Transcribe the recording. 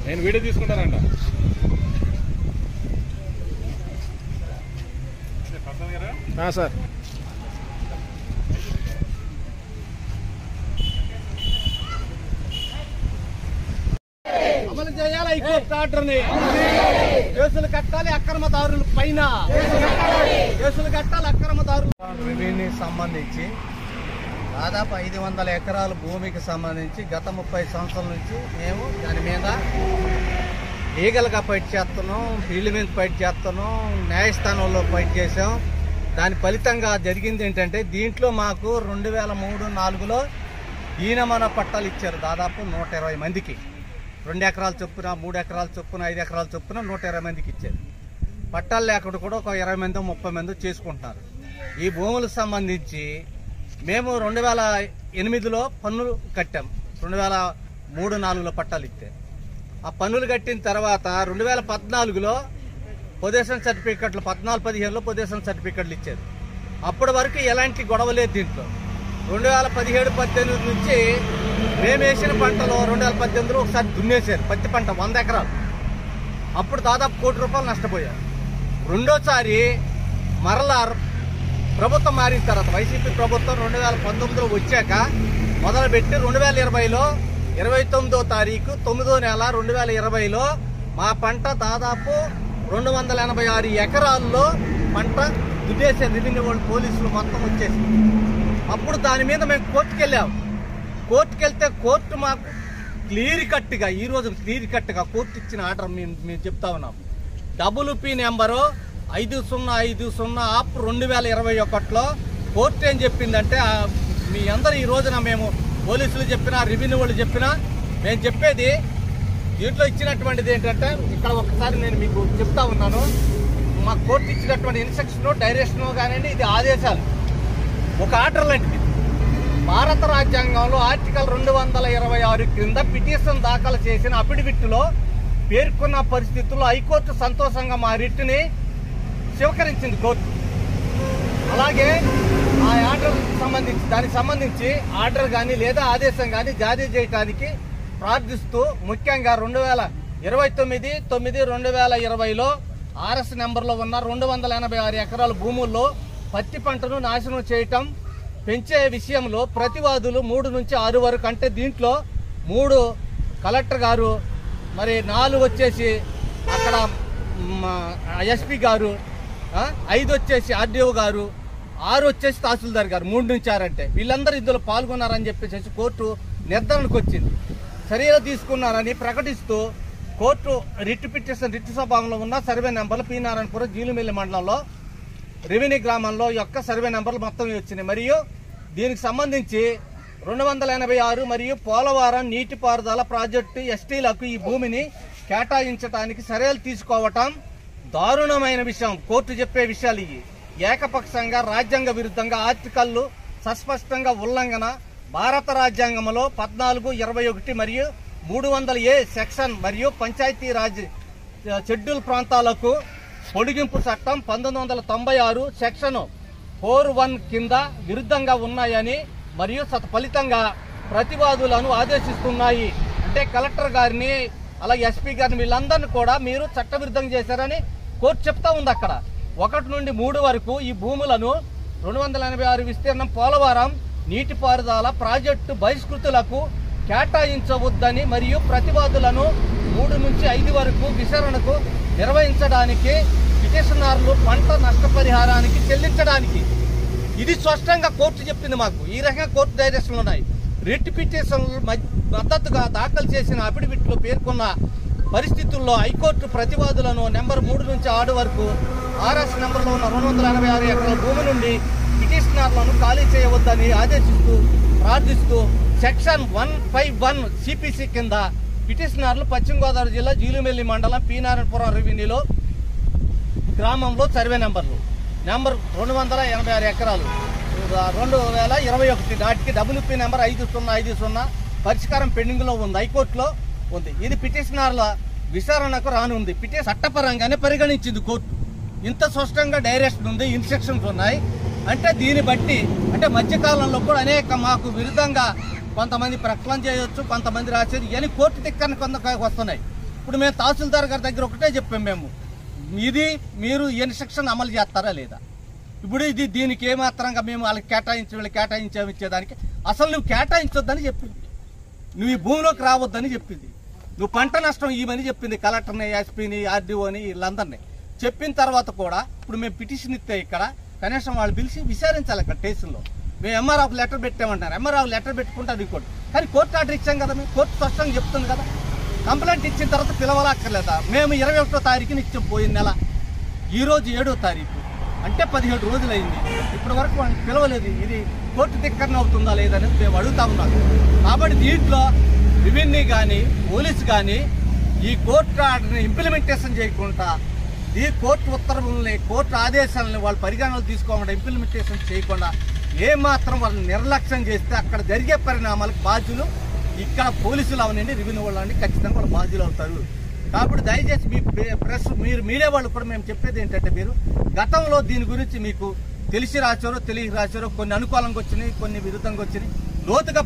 నేను video తీసుకుంటానంట. Sir అమలు చేయాలి హైకోర్టు ఆర్డర్ని. కేసులు కట్టాలి అక్రమదారుల పైన, కేసులు కట్టాలి అక్రమదారులు. రెవెన్యూ సంబంధించి దాదాపు 500 ఎకరాల భూమికి సంబంధించి గత 30 సంవత్సరాల నుంచి మేము దాని మీద లీగల్గా ఫైట్ చేస్తున్నాం, ఫీల్డ్ మీద ఫైట్ చేస్తున్నాం, న్యాయస్థానంలో ఫైట్ చేసాం. దాని ఫలితంగా జరిగింది ఏంటంటే దీంట్లో మాకు 2003-04లో ఈనమన పట్టాలు ఇచ్చారు. దాదాపు 120 మందికి 2 ఎకరాల చొప్పున, 3 ఎకరాల చొప్పున, 5 ఎకరాల చొప్పున 120 మందికి ఇచ్చారు. పట్టాలు లేకుండా కూడా ఒక 20 మందో 30 మందో చేసుకుంటున్నారు. ఈ భూములకు సంబంధించి మేము 2008లో పన్నులు కట్టాం. 2003-04లో పట్టాలు ఇస్తే ఆ పన్నులు కట్టిన తర్వాత 2014లో పొజిషన్ సర్టిఫికెట్లు, 14-15లో పొజిషన్ సర్టిఫికెట్లు ఇచ్చారు. అప్పటి వరకు ఎలాంటి గొడవ లేదు దీంట్లో. 2017-18 నుంచి మేము వేసిన పంటలో 2018లో ఒకసారి దున్నేశారు పత్తి పంట 100 ఎకరాలు. అప్పుడు దాదాపు ₹1 కోటి నష్టపోయారు. రెండోసారి మరలా ప్రభుత్వం మారిన తర్వాత వైసీపీ ప్రభుత్వం 2019లో వచ్చాక మొదలుపెట్టి 2020లో 29వ తారీఖు 9వ నెల 2020లో మా పంట దాదాపు 286 ఎకరాల్లో పంట దున్నేశారు. రెవెన్యూ వాళ్ళు, పోలీసులు మొత్తం వచ్చేసి అప్పుడు దాని మీద మేము కోర్టుకు వెళ్ళాం. కోర్టుకు వెళ్తే కోర్టు మాకు క్లియర్ కట్గా, ఈరోజు క్లియర్ కట్గా కోర్టు ఇచ్చిన ఆర్డర్ మేము చెప్తా ఉన్నాం. WP నెంబరు 5050/2021లో కోర్టు ఏం చెప్పిందంటే, మీ అందరూ ఈ రోజున మేము పోలీసులు చెప్పినా, రెవెన్యూ వాళ్ళు చెప్పినా, మేము చెప్పేది దీంట్లో ఇచ్చినటువంటిది ఏంటంటే, ఇక్కడ ఒకసారి నేను మీకు చెప్తా ఉన్నాను. మా కోర్టు ఇచ్చినటువంటి ఇన్స్ట్రక్షన్, డైరెక్షన్ కానివ్వండి, ఇది ఆదేశాలు, ఒక ఆర్డర్ లాంటిది. భారత రాజ్యాంగంలో ఆర్టికల్ 226 క్రింద పిటిషన్ దాఖలు చేసిన అఫిడవిట్లో పేర్కొన్న పరిస్థితుల్లో హైకోర్టు సంతోషంగా మా రిట్ని స్వీకరించింది కోర్టు. అలాగే ఆ ఆర్డర్ సంబంధించి, దానికి సంబంధించి ఆర్డర్ కానీ లేదా ఆదేశం కానీ జారీ చేయడానికి ప్రార్థిస్తూ ముఖ్యంగా 2029/9/2020లో RS నెంబర్లో ఉన్న 286 ఎకరాల భూముల్లో పత్తి పంటను నాశనం చేయటం, పెంచే విషయంలో ప్రతివాదులు 3 నుంచి 6 వరకు, అంటే దీంట్లో 3 కలెక్టర్ గారు, మరి 4 వచ్చేసి అక్కడ SP గారు, 5 వచ్చేసి RDO గారు, 6 వచ్చేసి తహసీల్దార్ గారు, 3 నుంచి 6 అంటే వీళ్ళందరూ ఇందులో పాల్గొన్నారని చెప్పేసి కోర్టు నిర్ధారణకు వచ్చింది. చర్యలు తీసుకున్నారని ప్రకటిస్తూ కోర్టు రిట్ స్వభావంలో ఉన్న సర్వే నెంబర్లు పీనారాయణపురం జీలుమిల్లి మండలంలో రెవెన్యూ గ్రామంలో యొక్క సర్వే నెంబర్లు మొత్తం వచ్చినాయి. మరియు దీనికి సంబంధించి 286 మరియు పోలవరం నీటిపారుదల ప్రాజెక్టు ఎస్టీలకు ఈ భూమిని కేటాయించడానికి చర్యలు తీసుకోవటం దారుణమైన విషయం. కోర్టు చెప్పే విషయాలు ఇవి. ఏకపక్షంగా రాజ్యాంగ విరుద్ధంగా ఆర్టికల్లు సస్పష్టంగా ఉల్లంఘన. భారత రాజ్యాంగంలో 14(21) మరియు 300A సెక్షన్ మరియు పంచాయతీరాజ్ షెడ్యూల్ ప్రాంతాలకు పొడిగింపు చట్టం 1996 సెక్షన్ 4(1) కింద విరుద్ధంగా ఉన్నాయని మరియు ఫలితంగా ప్రతివాదులను ఆదేశిస్తున్నాయి. అంటే కలెక్టర్ గారిని, అలాగే SP గారిని, వీళ్ళందరినీ కూడా మీరు చట్టవిరుద్ధంగా చేశారని కోర్టు చెప్తా ఉంది. అక్కడ 1 నుండి 3 వరకు ఈ భూములను 286 విస్తీర్ణం పోలవరం నీటిపారుదల ప్రాజెక్టు బహిష్కృతులకు కేటాయించవద్దని మరియు ప్రతివాదులను 3 నుంచి 5 వరకు విచారణకు నిర్వహించడానికి, పిటిషనర్లు పంట నష్టపరిహారానికి చెల్లించడానికి, ఇది స్పష్టంగా కోర్టు చెప్పింది మాకు. ఈ రకంగా కోర్టు డైరెక్షన్లు ఉన్నాయి. రిట్ పిటిషన్లు మద్దతుగా దాఖలు చేసిన అఫిడవిట్లో పేర్కొన్న పరిస్థితుల్లో హైకోర్టు ప్రతివాదులను నెంబర్ 3 నుంచి 6 వరకు RS నెంబర్లో ఉన్న 286 ఎకరాల భూమి నుండి పిటిషనర్లను ఖాళీ చేయవద్దని ఆదేశిస్తూ ప్రార్థిస్తూ సెక్షన్ 151 CPC కింద పిటిషనర్లు పశ్చిమ గోదావరి జిల్లా జీలుమిల్లి మండలం పీనారాయణపురం రెవెన్యూలో గ్రామంలో సర్వే నెంబర్ 286 ఎకరాలు 2021 నాటికి WP నెంబర్ 5050 పరిష్కారం పెండింగ్ లో ఉంది, హైకోర్టులో ఉంది. ఇది పిటిషనర్ల విచారణకు రానుంది. చట్టపరంగానే పరిగణించింది కోర్టు. ఇంత స్పష్టంగా డైరెక్షన్ ఉంది, ఇన్స్ట్రక్షన్స్ ఉన్నాయి అంటే దీన్ని బట్టి అంటే మధ్యకాలంలో కూడా అనేక మాకు విరుద్ధంగా కొంతమంది ప్రకటన చేయొచ్చు, కొంతమంది రాసేది ఇవన్నీ కోర్టు దిక్కని కొంత వస్తున్నాయి. ఇప్పుడు మేము తహసీల్దార్ గారి దగ్గర ఒకటే చెప్పాము, మేము ఇది మీరు ఇన్స్ట్రక్షన్ అమలు చేస్తారా లేదా. ఇప్పుడు ఇది దీనికి ఏమాత్రంగా మేము వాళ్ళకి కేటాయించేదానికి అసలు నువ్వు కేటాయించొద్దని చెప్పింది, నువ్వు ఈ భూమిలోకి రావద్దని చెప్పింది, నువ్వు పంట నష్టం ఇవని చెప్పింది కలెక్టర్ని, ఎస్పీని, ఆర్డీఓని వీళ్ళందరినీ. చెప్పిన తర్వాత కూడా ఇప్పుడు మేము పిటిషన్ ఇస్తే ఇక్కడ కనీసం వాళ్ళు పిలిచి విచారించాలి. ఇక్కడ స్టేషన్లో మేము ఎంఆర్ఆఫ్ లెటర్ పెట్టామంటారు, ఎంఆర్ఆఫ్ లెటర్ పెట్టుకుంటే అది కోర్టు. కానీ కోర్టు ఆర్డర్ ఇచ్చాం కదా, మేము కోర్టు స్పష్టంగా చెప్తుంది కదా. కంప్లైంట్ ఇచ్చిన తర్వాత పిలవలక్కర్లేదా? మేము 21వ తారీఖున ఇచ్చాం, పోయిన నెల. ఈరోజు 7వ తారీఖు అంటే 17 రోజులు అయింది. ఇప్పటి వరకు వాళ్ళకి పిలవలేదు. ఇది కోర్టు ధిక్కరణ అవుతుందా లేదనేది మేము అడుగుతా ఉన్నాం. కాబట్టి దీంట్లో రెవెన్యూ కానీ పోలీసు కానీ ఈ కోర్టు ఆర్డర్ని ఇంప్లిమెంటేషన్ చేయకుండా, ఈ కోర్టు ఉత్తర్వుల్ని, కోర్టు ఆదేశాలని వాళ్ళు పరిగణనలు తీసుకోకుండా ఇంప్లిమెంటేషన్ చేయకుండా ఏమాత్రం వాళ్ళని నిర్లక్ష్యం చేస్తే అక్కడ జరిగే పరిణామాలకు బాధ్యులు ఇక్కడ పోలీసులు అవనండి, రెవెన్యూ వాళ్ళు అండి, ఖచ్చితంగా వాళ్ళు బాధ్యులు అవుతారు. కాబట్టి దయచేసి మీ ప్రెస్ మీడియా వాళ్ళు కూడా మేము చెప్పేది ఏంటంటే, మీరు గతంలో దీని గురించి మీకు తెలిసి రాశారో తెలియక రాశారో, కొన్ని అనుకూలంగా వచ్చినాయి, కొన్ని విరుద్ధంగా వచ్చినాయి, లోతుగా